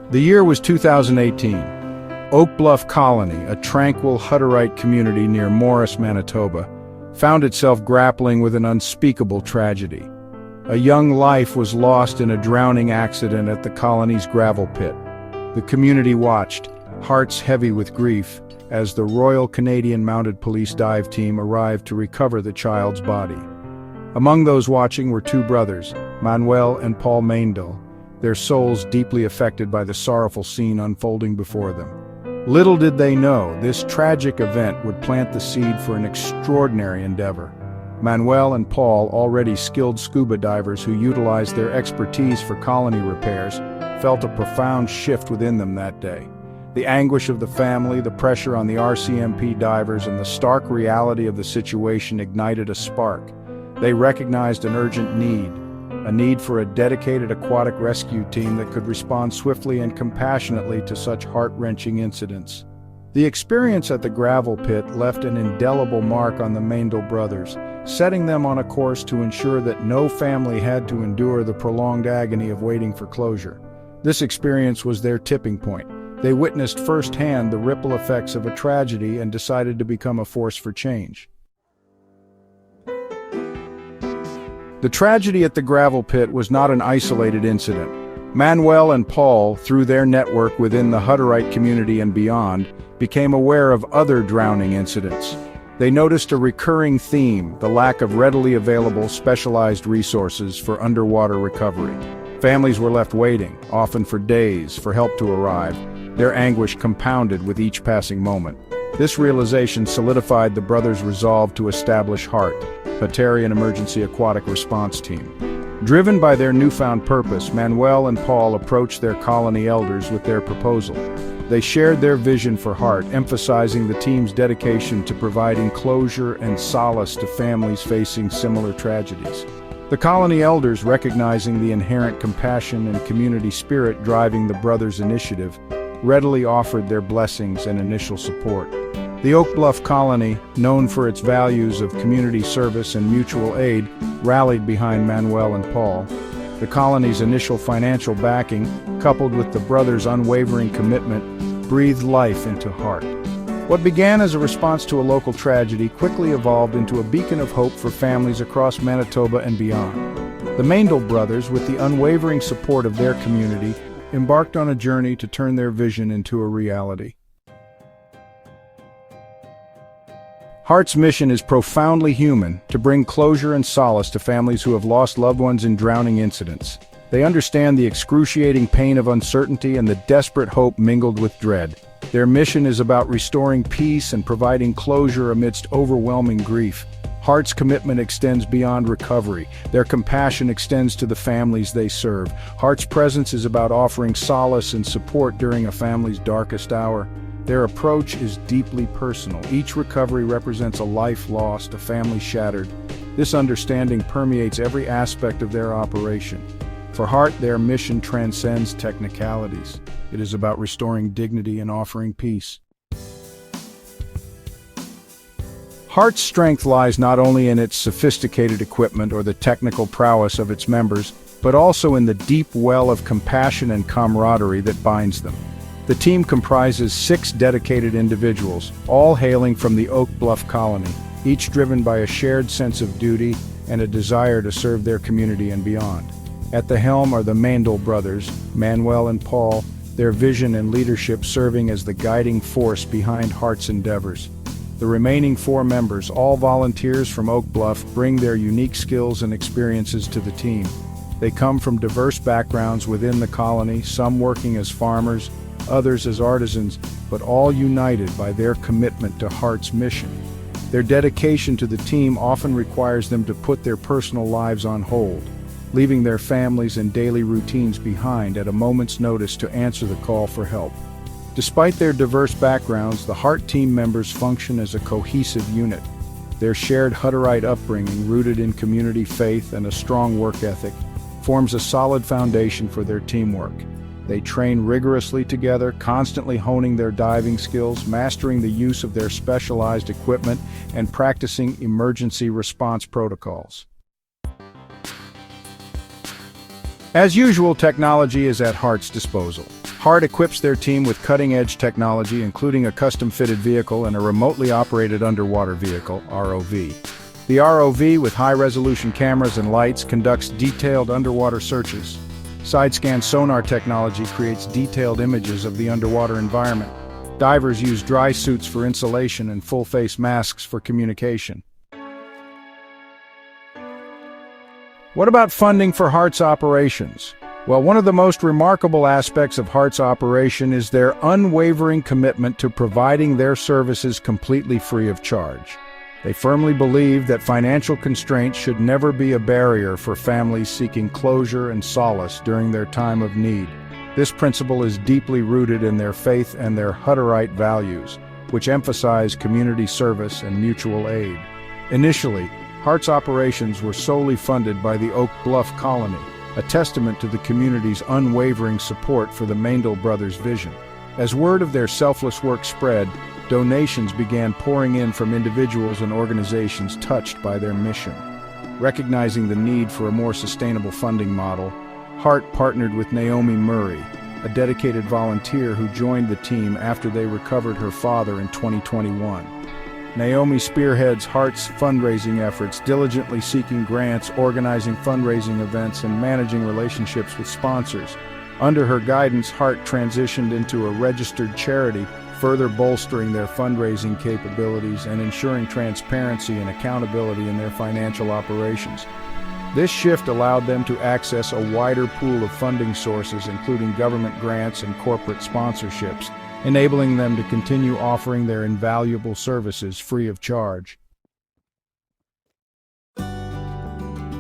The year was 2018. Oak Bluff Colony, a tranquil Hutterite community near Morris, Manitoba, found itself grappling with an unspeakable tragedy. A young life was lost in a drowning accident at the colony's gravel pit. The community watched, hearts heavy with grief, as the Royal Canadian Mounted Police dive team arrived to recover the child's body. Among those watching were two brothers, Manuel and Paul Maindel, their souls deeply affected by the sorrowful scene unfolding before them. Little did they know, this tragic event would plant the seed for an extraordinary endeavor. Manuel and Paul, already skilled scuba divers who utilized their expertise for colony repairs, felt a profound shift within them that day. The anguish of the family, the pressure on the RCMP divers, and the stark reality of the situation ignited a spark. They recognized an urgent need, a need for a dedicated aquatic rescue team that could respond swiftly and compassionately to such heart-wrenching incidents. The experience at the gravel pit left an indelible mark on the Maindel brothers, setting them on a course to ensure that no family had to endure the prolonged agony of waiting for closure. This experience was their tipping point. They witnessed firsthand the ripple effects of a tragedy and decided to become a force for change. The tragedy at the gravel pit was not an isolated incident. Manuel and Paul, through their network within the Hutterite community and beyond, became aware of other drowning incidents. They noticed a recurring theme, the lack of readily available specialized resources for underwater recovery. Families were left waiting, often for days, for help to arrive, their anguish compounded with each passing moment. This realization solidified the brothers' resolve to establish HART, Hutterian Emergency Aquatic Response Team. Driven by their newfound purpose, Manuel and Paul approached their colony elders with their proposal. They shared their vision for HART, emphasizing the team's dedication to providing closure and solace to families facing similar tragedies. The colony elders, recognizing the inherent compassion and community spirit driving the brothers' initiative, readily offered their blessings and initial support. The Oak Bluff colony, known for its values of community service and mutual aid, rallied behind Manuel and Paul. The colony's initial financial backing, coupled with the brothers' unwavering commitment, breathed life into HART. What began as a response to a local tragedy quickly evolved into a beacon of hope for families across Manitoba and beyond. The Maindel brothers, with the unwavering support of their community, embarked on a journey to turn their vision into a reality. HART's mission is profoundly human, to bring closure and solace to families who have lost loved ones in drowning incidents. They understand the excruciating pain of uncertainty and the desperate hope mingled with dread. Their mission is about restoring peace and providing closure amidst overwhelming grief. HART's commitment extends beyond recovery. Their compassion extends to the families they serve. HART's presence is about offering solace and support during a family's darkest hour. Their approach is deeply personal. Each recovery represents a life lost, a family shattered. This understanding permeates every aspect of their operation. For HART, their mission transcends technicalities. It is about restoring dignity and offering peace. HART's strength lies not only in its sophisticated equipment or the technical prowess of its members, but also in the deep well of compassion and camaraderie that binds them. The team comprises 6 dedicated individuals, all hailing from the Oak Bluff colony, each driven by a shared sense of duty and a desire to serve their community and beyond. At the helm are the Maindel brothers, Manuel and Paul, their vision and leadership serving as the guiding force behind HART's endeavors. The remaining 4 members, all volunteers from Oak Bluff, bring their unique skills and experiences to the team. They come from diverse backgrounds within the colony, some working as farmers, others as artisans, but all united by their commitment to HART's mission. Their dedication to the team often requires them to put their personal lives on hold, leaving their families and daily routines behind at a moment's notice to answer the call for help. Despite their diverse backgrounds, the HART team members function as a cohesive unit. Their shared Hutterite upbringing, rooted in community faith and a strong work ethic, forms a solid foundation for their teamwork. They train rigorously together, constantly honing their diving skills, mastering the use of their specialized equipment, and practicing emergency response protocols. As usual, technology is at HART's disposal. Hart equips their team with cutting-edge technology, including a custom-fitted vehicle and a remotely operated underwater vehicle, ROV. The ROV, with high-resolution cameras and lights, conducts detailed underwater searches. Side-scan sonar technology creates detailed images of the underwater environment. Divers use dry suits for insulation and full-face masks for communication. What about funding for Hart's operations? Well, one of the most remarkable aspects of Hart's operation is their unwavering commitment to providing their services completely free of charge. They firmly believe that financial constraints should never be a barrier for families seeking closure and solace during their time of need. This principle is deeply rooted in their faith and their Hutterite values, which emphasize community service and mutual aid. Initially, Hart's operations were solely funded by the Bluff colony, a testament to the community's unwavering support for the Maindel brothers' vision. As word of their selfless work spread, donations began pouring in from individuals and organizations touched by their mission. Recognizing the need for a more sustainable funding model, Hart partnered with Naomi Murray, a dedicated volunteer who joined the team after they recovered her father in 2021. Naomi spearheads Hart's fundraising efforts, diligently seeking grants, organizing fundraising events, and managing relationships with sponsors. Under her guidance, Hart transitioned into a registered charity, further bolstering their fundraising capabilities and ensuring transparency and accountability in their financial operations. This shift allowed them to access a wider pool of funding sources, including government grants and corporate sponsorships, enabling them to continue offering their invaluable services free of charge.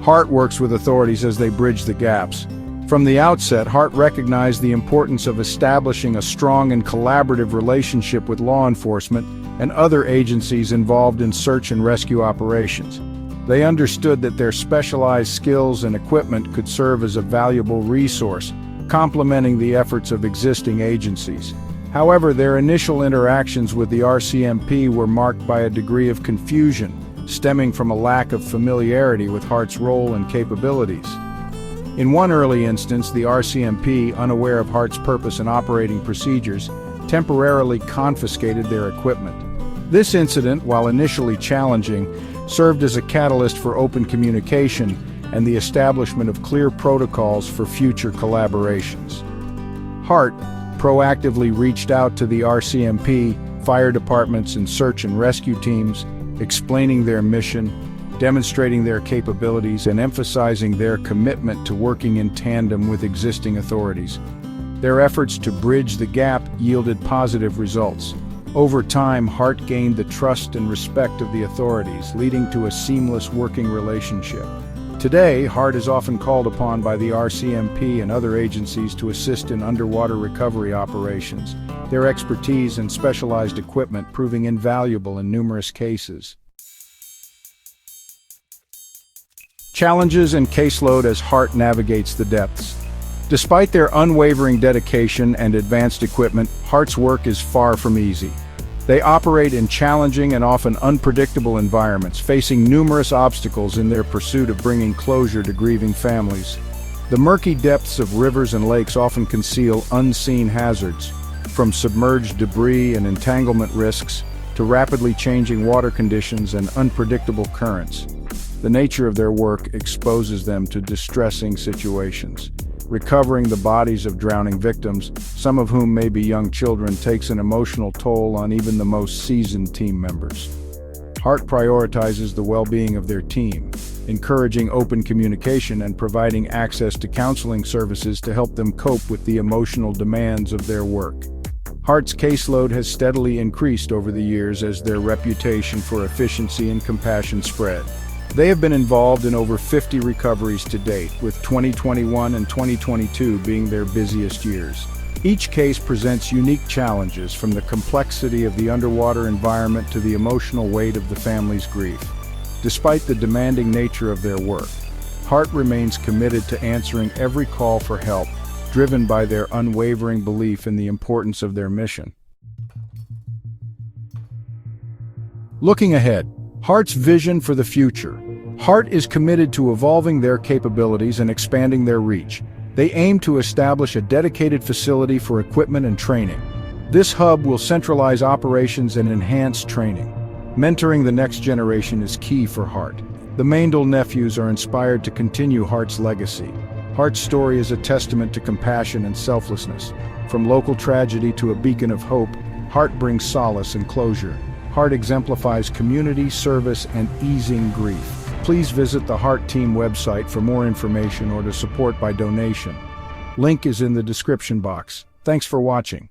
Hart works with authorities as they bridge the gaps. From the outset, Hart recognized the importance of establishing a strong and collaborative relationship with law enforcement and other agencies involved in search and rescue operations. They understood that their specialized skills and equipment could serve as a valuable resource, complementing the efforts of existing agencies. However, their initial interactions with the RCMP were marked by a degree of confusion, stemming from a lack of familiarity with Hart's role and capabilities. In one early instance, the RCMP, unaware of Hart's purpose and operating procedures, temporarily confiscated their equipment. This incident, while initially challenging, served as a catalyst for open communication and the establishment of clear protocols for future collaborations. Hart proactively reached out to the RCMP, fire departments, and search and rescue teams, explaining their mission, demonstrating their capabilities, and emphasizing their commitment to working in tandem with existing authorities. Their efforts to bridge the gap yielded positive results. Over time, Hart gained the trust and respect of the authorities, leading to a seamless working relationship. Today, Hart is often called upon by the RCMP and other agencies to assist in underwater recovery operations, their expertise and specialized equipment proving invaluable in numerous cases. Challenges and caseload as Hart navigates the depths. Despite their unwavering dedication and advanced equipment, Hart's work is far from easy. They operate in challenging and often unpredictable environments, facing numerous obstacles in their pursuit of bringing closure to grieving families. The murky depths of rivers and lakes often conceal unseen hazards, from submerged debris and entanglement risks to rapidly changing water conditions and unpredictable currents. The nature of their work exposes them to distressing situations. Recovering the bodies of drowning victims, some of whom may be young children, takes an emotional toll on even the most seasoned team members. Hart prioritizes the well-being of their team, encouraging open communication and providing access to counseling services to help them cope with the emotional demands of their work. Hart's caseload has steadily increased over the years as their reputation for efficiency and compassion spread. They have been involved in over 50 recoveries to date, with 2021 and 2022 being their busiest years. Each case presents unique challenges, from the complexity of the underwater environment to the emotional weight of the family's grief. Despite the demanding nature of their work, Hart remains committed to answering every call for help, driven by their unwavering belief in the importance of their mission. Looking ahead, Hart's vision for the future. Hart is committed to evolving their capabilities and expanding their reach. They aim to establish a dedicated facility for equipment and training. This hub will centralize operations and enhance training. Mentoring the next generation is key for Hart. The Maindel nephews are inspired to continue Hart's legacy. Hart's story is a testament to compassion and selflessness. From local tragedy to a beacon of hope, Hart brings solace and closure. Hart exemplifies community, service, and easing grief. Please visit the Hart Team website for more information or to support by donation. Link is in the description box. Thanks for watching.